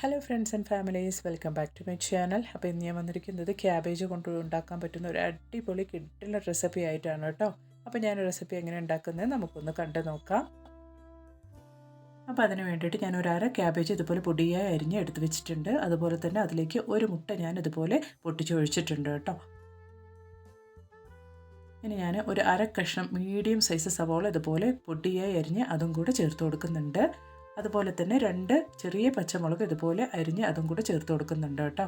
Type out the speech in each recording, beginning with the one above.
Hello friends and families, welcome back to my channel. അപ്പോൾ ഇന്ന് ഞാൻ വന്നിരിക്കുന്നത് ക്യാബേജ് കൊണ്ട് ഉണ്ടാക്കാൻ പറ്റുന്ന ഒരു അടിപൊളി കിട്ടുന്ന റെസിപ്പി ആയിട്ടാണ് കേട്ടോ. അപ്പോൾ ഞാൻ റെസിപ്പി എങ്ങനെ ഉണ്ടാക്കുന്നത് നമുക്കൊന്ന് കണ്ടു നോക്കാം. അപ്പോൾ അതിന് വേണ്ടിയിട്ട് ഞാൻ ഒരു അര ക്യാബേജ് ഇതുപോലെ പൊടിയായി അരിഞ്ഞ് എടുത്ത് വെച്ചിട്ടുണ്ട്. അതുപോലെ തന്നെ അതിലേക്ക് ഒരു മുട്ട ഞാൻ ഇതുപോലെ പൊട്ടിച്ചൊഴിച്ചിട്ടുണ്ട് കേട്ടോ. ഇനി ഞാൻ ഒരു അര കഷ്ണം മീഡിയം സൈസ് സവാള ഇതുപോലെ പൊടിയായി അരിഞ്ഞ് അതും കൂടെ ചേർത്ത് കൊടുക്കുന്നുണ്ട്. അതുപോലെ തന്നെ 2 ചെറിയ പച്ചമുളക് ഇതുപോലെ അരിഞ്ഞ് അതും കൂടെ ചേർത്ത് കൊടുക്കുന്നുണ്ട് കേട്ടോ.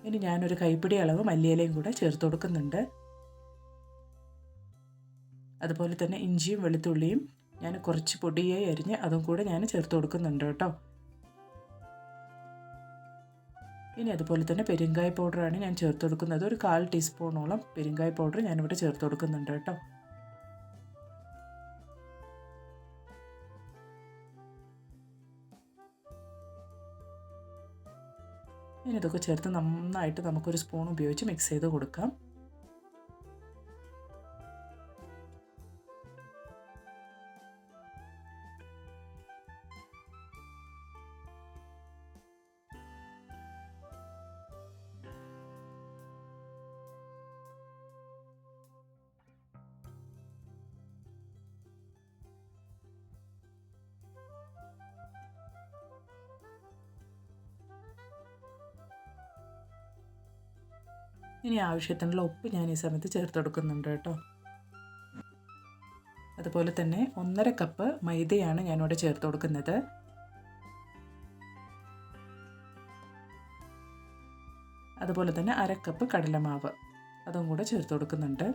ഇനി ഞാനൊരു കൈപ്പിടി അളവ് മല്ലിയിലയും കൂടെ ചേർത്ത് കൊടുക്കുന്നുണ്ട്. അതുപോലെ തന്നെ ഇഞ്ചിയും വെളുത്തുള്ളിയും ഞാൻ കുറച്ച് പൊടിയായി അരിഞ്ഞ് അതും കൂടെ ഞാൻ ചേർത്ത് കൊടുക്കുന്നുണ്ട് കേട്ടോ. ഇനി അതുപോലെ തന്നെ പെരുങ്കായ പൗഡറാണ് ഞാൻ ചേർത്ത് കൊടുക്കുന്നത്. ഒരു 1/4 ടീസ്പൂണോളം പെരുങ്കായ പൗഡർ ഞാനിവിടെ ചേർത്ത് കൊടുക്കുന്നുണ്ട് കേട്ടോ. ഇനി ഇതൊക്കെ ചേർത്ത് നന്നായിട്ട് നമുക്കൊരു സ്പൂൺ ഉപയോഗിച്ച് മിക്സ് ചെയ്ത് കൊടുക്കാം. ഇനി ആവശ്യത്തിനുള്ള ഉപ്പ് ഞാൻ ഈ സമയത്ത് ചേർത്ത് കൊടുക്കുന്നുണ്ട് കേട്ടോ. അതുപോലെ തന്നെ 1.5 കപ്പ് മൈദയാണ് ഞാനിവിടെ ചേർത്ത് കൊടുക്കുന്നത്. അതുപോലെ തന്നെ 1/2 കപ്പ് കടലമാവ് അതും കൂടെ ചേർത്ത് കൊടുക്കുന്നുണ്ട്.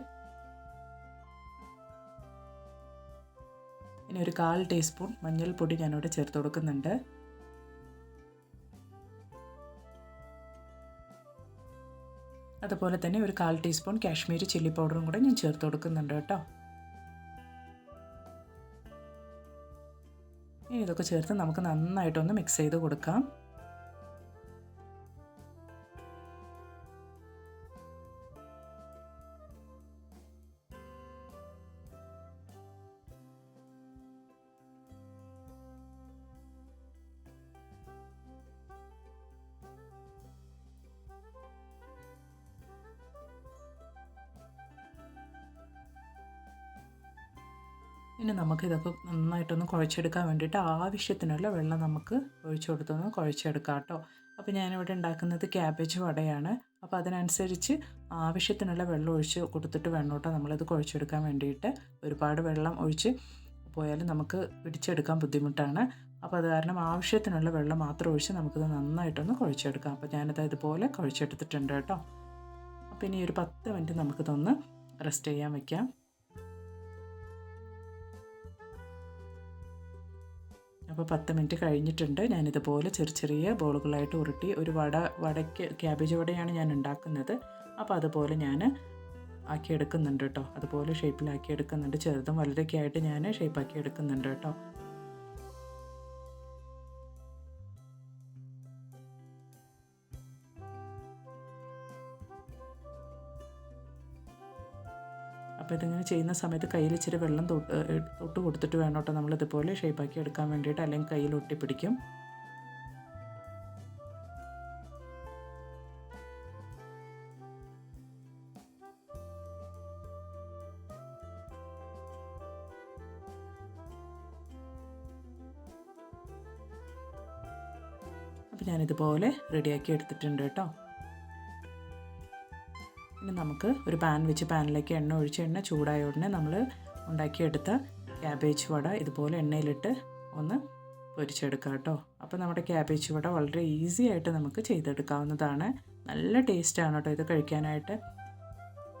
ഇനി ഒരു 1/4 ടീസ്പൂൺ മഞ്ഞൾപ്പൊടി ഞാനിവിടെ ചേർത്ത് കൊടുക്കുന്നുണ്ട്. അതുപോലെ തന്നെ ഒരു 1/4 ടീസ്പൂൺ കാശ്മീരി ചില്ലി പൗഡറും കൂടെ ഞാൻ ചേർത്ത് കൊടുക്കുന്നുണ്ട് കേട്ടോ. ഇനി ഇതൊക്കെ ചേർത്ത് നമുക്ക് നന്നായിട്ടൊന്ന് മിക്സ് ചെയ്ത് കൊടുക്കാം. ഇനി നമുക്കിതൊക്കെ നന്നായിട്ടൊന്ന് കുഴച്ചെടുക്കാൻ വേണ്ടിയിട്ട് ആവശ്യത്തിനുള്ള വെള്ളം നമുക്ക് ഒഴിച്ചു കൊടുത്തൊന്ന് കുഴച്ചെടുക്കാം കേട്ടോ. അപ്പോൾ ഞാനിവിടെ ഉണ്ടാക്കുന്നത് ക്യാബേജ് വടയാണ്. അപ്പോൾ അതിനനുസരിച്ച് ആവശ്യത്തിനുള്ള വെള്ളം ഒഴിച്ച് കൊടുത്തിട്ട് വേണം കേട്ടോ നമ്മളിത് കുഴച്ചെടുക്കാൻ വേണ്ടിയിട്ട്. ഒരുപാട് വെള്ളം ഒഴിച്ച് പോയാലും നമുക്ക് പിടിച്ചെടുക്കാൻ ബുദ്ധിമുട്ടാണ്. അപ്പോൾ അത് കാരണം ആവശ്യത്തിനുള്ള വെള്ളം മാത്രം ഒഴിച്ച് നമുക്കിത് നന്നായിട്ടൊന്ന് കുഴച്ചെടുക്കാം. അപ്പോൾ ഞാനിത് ഇതുപോലെ കുഴച്ചെടുത്തിട്ടുണ്ട് കേട്ടോ. അപ്പോൾ ഇനി ഒരു 10 മിനിറ്റ് നമുക്കിതൊന്ന് റെസ്റ്റ് ചെയ്യാൻ വയ്ക്കാം. അപ്പോൾ 10 മിനിറ്റ് കഴിഞ്ഞിട്ടുണ്ട്. ഞാനിതുപോലെ ചെറിയ ബോളുകളായിട്ട് ഉരുട്ടി ഒരു വടയ്ക്ക് ക്യാബേജ് വടയാണ് ഞാൻ ഉണ്ടാക്കുന്നത്. അപ്പോൾ അതുപോലെ ഞാൻ ആക്കിയെടുക്കുന്നുണ്ട് കേട്ടോ. അതുപോലെ ഷേപ്പിലാക്കി എടുക്കുന്നുണ്ട്. ചെറുതും വലുതൊക്കെ ആയിട്ട് ഞാൻ ഷേപ്പാക്കി എടുക്കുന്നുണ്ട് കേട്ടോ. അപ്പോൾ ഇതിങ്ങനെ ചെയ്യുന്ന സമയത്ത് കയ്യിൽ ഇച്ചിരി വെള്ളം തൊട്ട് കൊടുത്തിട്ട് വേണം കേട്ടോ നമ്മളിതുപോലെ ഷേപ്പാക്കി എടുക്കാൻ വേണ്ടിയിട്ട്, അല്ലെങ്കിൽ കയ്യിൽ ഒട്ടിപ്പിടിക്കും. അപ്പോൾ ഞാനിതുപോലെ റെഡിയാക്കി എടുത്തിട്ടുണ്ട് കേട്ടോ. ഇനി നമുക്ക് ഒരു പാൻ വെച്ച് പാനിലേക്ക് എണ്ണ ഒഴിച്ച് എണ്ണ ചൂടായ ഉടനെ നമ്മൾ ഉണ്ടാക്കിയെടുത്ത ക്യാബേജ് വട ഇതുപോലെ എണ്ണയിലിട്ട് ഒന്ന് പൊരിച്ചെടുക്കാം കേട്ടോ. അപ്പോൾ നമ്മുടെ ക്യാബേജ് വട വളരെ ഈസി ആയിട്ട് നമുക്ക് ചെയ്തെടുക്കാവുന്നതാണ്. നല്ല ടേസ്റ്റാണ് കേട്ടോ ഇത് കഴിക്കാനായിട്ട്.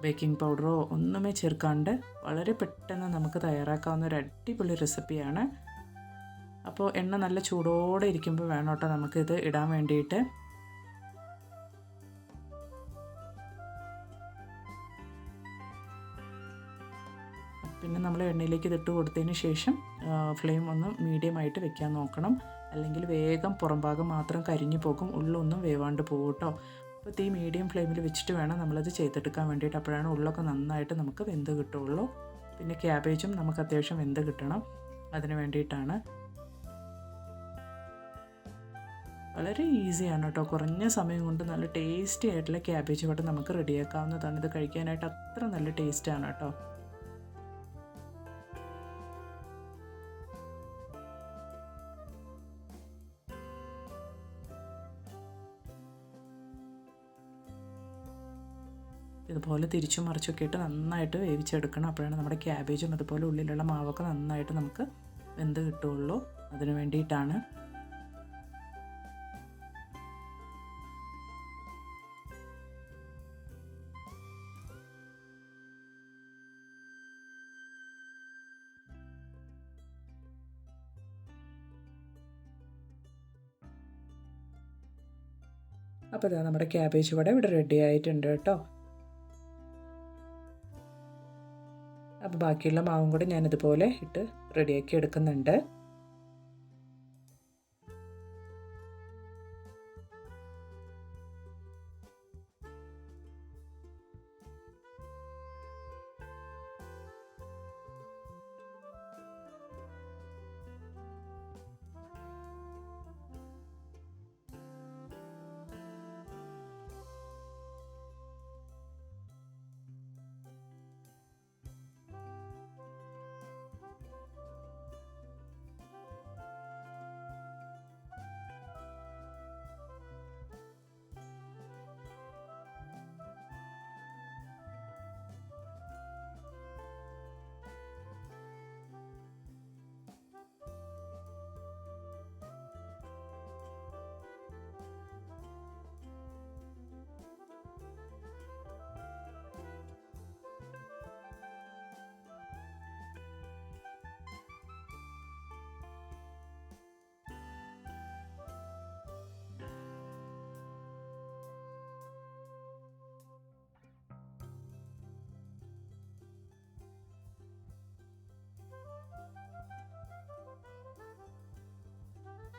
ബേക്കിംഗ് പൗഡറോ ഒന്നുമേ ചേർക്കാണ്ട് വളരെ പെട്ടെന്ന് നമുക്ക് തയ്യാറാക്കാവുന്ന ഒരു അടിപൊളി റെസിപ്പിയാണ്. അപ്പോൾ എണ്ണ നല്ല ചൂടോടെ ഇരിക്കുമ്പോൾ വേണം കേട്ടോ നമുക്കിത് ഇടാൻ വേണ്ടിയിട്ട്. പിന്നെ നമ്മൾ എണ്ണയിലേക്ക് ഇതിട്ട് കൊടുത്തതിന് ശേഷം ഫ്ലെയിം ഒന്ന് മീഡിയമായിട്ട് വെക്കാൻ നോക്കണം. അല്ലെങ്കിൽ വേഗം പുറം ഭാഗം മാത്രം കരിഞ്ഞു പോകും, ഉള്ളൊന്നും വേവാണ്ട് പോകും കേട്ടോ. അപ്പോൾ തീ മീഡിയം ഫ്ലെയിമിൽ വെച്ചിട്ട് വേണം നമ്മളത് ചെയ്തെടുക്കാൻ വേണ്ടിയിട്ട്. അപ്പോഴാണ് ഉള്ളൊക്കെ നന്നായിട്ട് നമുക്ക് വെന്ത് കിട്ടുള്ളൂ. പിന്നെ ക്യാബേജും നമുക്ക് അത്യാവശ്യം വെന്ത് കിട്ടണം, അതിന് വേണ്ടിയിട്ടാണ്. വളരെ ഈസിയാണ് കേട്ടോ. കുറഞ്ഞ സമയം കൊണ്ട് നല്ല ടേസ്റ്റി ആയിട്ടുള്ള ക്യാബേജ് വട നമുക്ക് റെഡിയാക്കാവുന്നതാണ്. ഇത് കഴിക്കാനായിട്ട് അത്ര നല്ല ടേസ്റ്റാണ് കേട്ടോ. ഇതുപോലെ തിരിച്ചും മറിച്ചൊക്കെ ഇട്ട് നന്നായിട്ട് വേവിച്ചെടുക്കണം. അപ്പോഴാണ് നമ്മുടെ ക്യാബേജും അതുപോലെ ഉള്ളിലുള്ള മാവൊക്കെ നന്നായിട്ട് നമുക്ക് വെന്ത് കിട്ടുകയുള്ളൂ. അതിന് വേണ്ടിയിട്ടാണ്. അപ്പോൾ ഇതാ നമ്മുടെ ക്യാബേജ് വട ഇവിടെ റെഡി ആയിട്ടുണ്ട് കേട്ടോ. അപ്പോൾ ബാക്കിയുള്ള മാവും കൂടി ഞാനിതുപോലെ ഇട്ട് റെഡിയാക്കി എടുക്കുന്നുണ്ട്.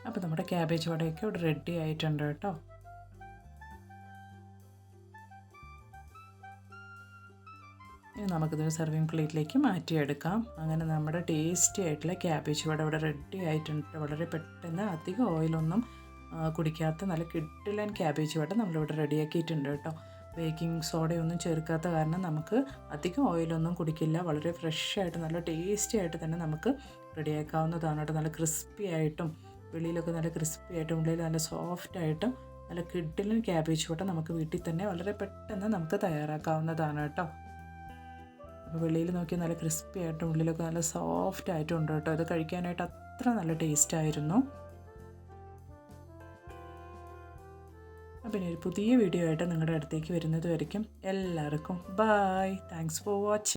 അപ്പോൾ നമ്മുടെ ക്യാബേജ് വടയൊക്കെ ഇവിടെ റെഡി ആയിട്ടുണ്ട് കേട്ടോ. ഇനി നമുക്കിതൊരു സെർവിങ് പ്ലേറ്റിലേക്ക് മാറ്റിയെടുക്കാം. അങ്ങനെ നമ്മുടെ ടേസ്റ്റി ആയിട്ടുള്ള ക്യാബേജ് വട ഇവിടെ റെഡി ആയിട്ടുണ്ട്. വളരെ പെട്ടെന്ന് അധികം ഓയിലൊന്നും കുടിക്കാത്ത നല്ല കിടിലൻ ക്യാബേജ് വട നമ്മളിവിടെ റെഡിയാക്കിയിട്ടുണ്ട് കേട്ടോ. ബേക്കിംഗ് സോഡയൊന്നും ചേർക്കാത്ത കാരണം നമുക്ക് അധികം ഓയിലൊന്നും കുടിക്കില്ല. വളരെ ഫ്രഷായിട്ട് നല്ല ടേസ്റ്റി ആയിട്ട് തന്നെ നമുക്ക് റെഡിയാക്കാവുന്നതാണ് കേട്ടോ. നല്ല ക്രിസ്പി ആയിട്ടും വെളിയിലൊക്കെ നല്ല ക്രിസ്പി ആയിട്ടും ഉള്ളിൽ നല്ല സോഫ്റ്റായിട്ടും നല്ല കിടിലൻ ക്യാബേജ് വട നമുക്ക് വീട്ടിൽ തന്നെ വളരെ പെട്ടെന്ന് നമുക്ക് തയ്യാറാക്കാവുന്നതാണ് കേട്ടോ. അപ്പോൾ വെളിയിൽ നോക്കിയാൽ നല്ല ക്രിസ്പി ആയിട്ടും ഉള്ളിലൊക്കെ നല്ല സോഫ്റ്റ് ആയിട്ടും ഉണ്ട് കേട്ടോ. ഇത് കഴിക്കാനായിട്ട് അത്ര നല്ല ടേസ്റ്റായിരുന്നു. അപ്പോൾ ഇനി ഒരു പുതിയ വീഡിയോ ആയിട്ട് നിങ്ങളുടെ അടുത്തേക്ക് വരുന്നത് വരയ്ക്കും എല്ലാവർക്കും ബൈ. Thanks for watching.